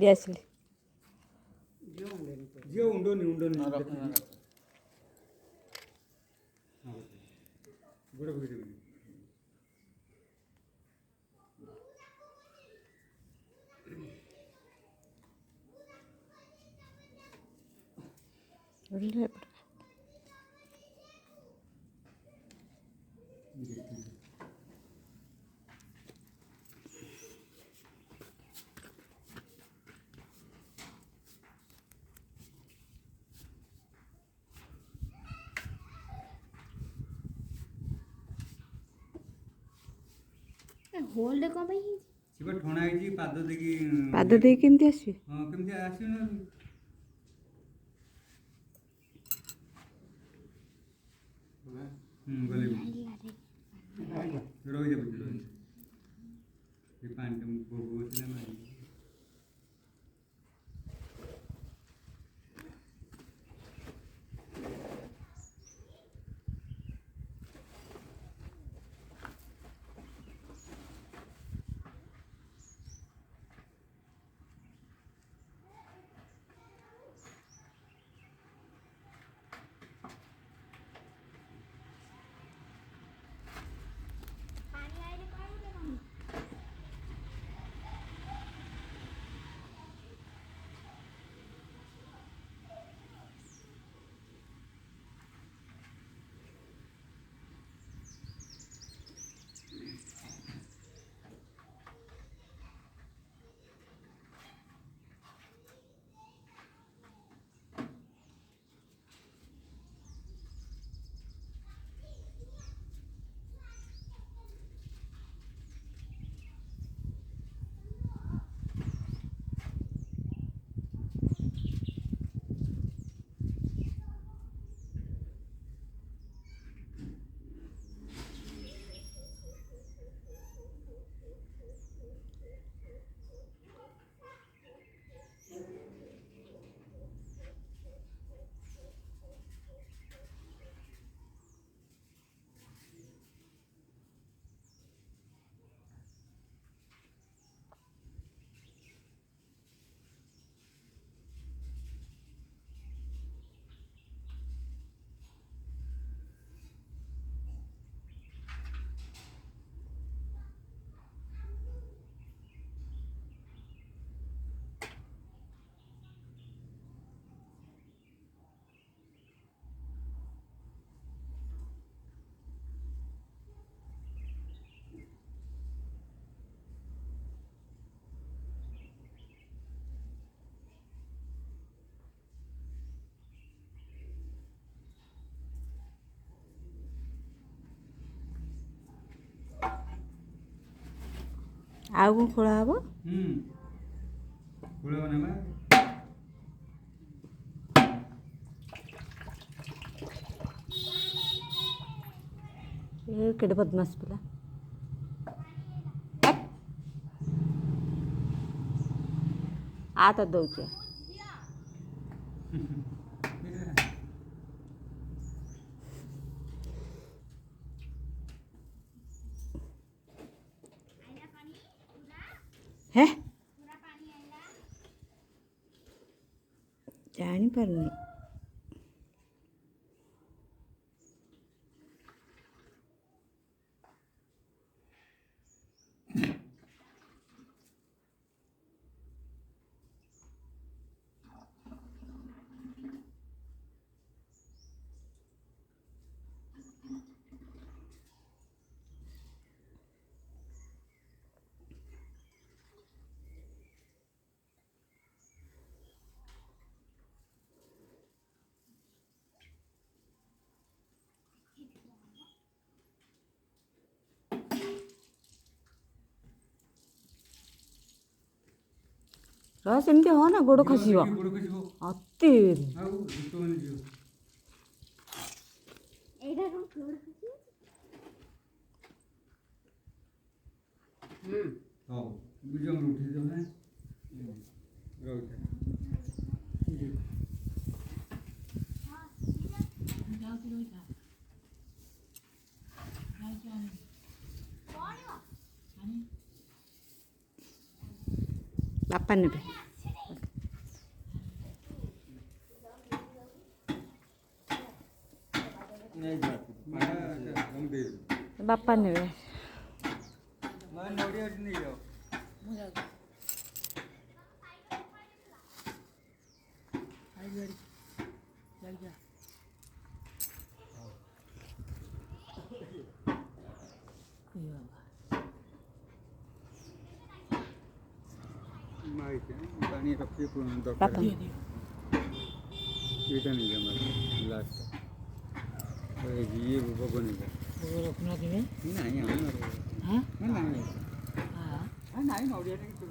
दियासली Jio उंडोनी good good hold कम भाई सिबा ठोणा IG पाद दे केमती आसी हां केमती आसी ना गले रोई दे बुझलो ये पानी तुम बोतले में पानी आए कौन दे ଆଉ କ'ଣ ଖୋଳା ହବ? ଖୋଳା ବନା ଏ କେଡ଼େ ବଦମାସ ପିଲା। ଆ ତ ଦଉଛି ହେ ଜାଣିପାରୁନି। ରହ ସେମିତି ହଁ ନା ଗୋଡ଼ ଖସିବ ଅତି ଏଇଟା କଣ ଫ୍ଲୋର ଖସି ହଉ ବିଜମ ଉଠି ଯାଉ ନା ରହୁଛି ବାପା ନେବେ। ବାପା ନେବେ ନଡ଼ିଆ ନେଇଯାଅ ପାଣି ରଖିବେ ବାପା ଦରକାର ଏଇଟା ନେଇଯାଅ ଲାଷ୍ଟ ଇଏ ଭୋଗ ନେଇଯାଅ ରଖୁନଥିବେ ନାଇଁ ହଁ ନାଇଁ ନାଇଁ ନଡ଼ିଆଟା କିଛି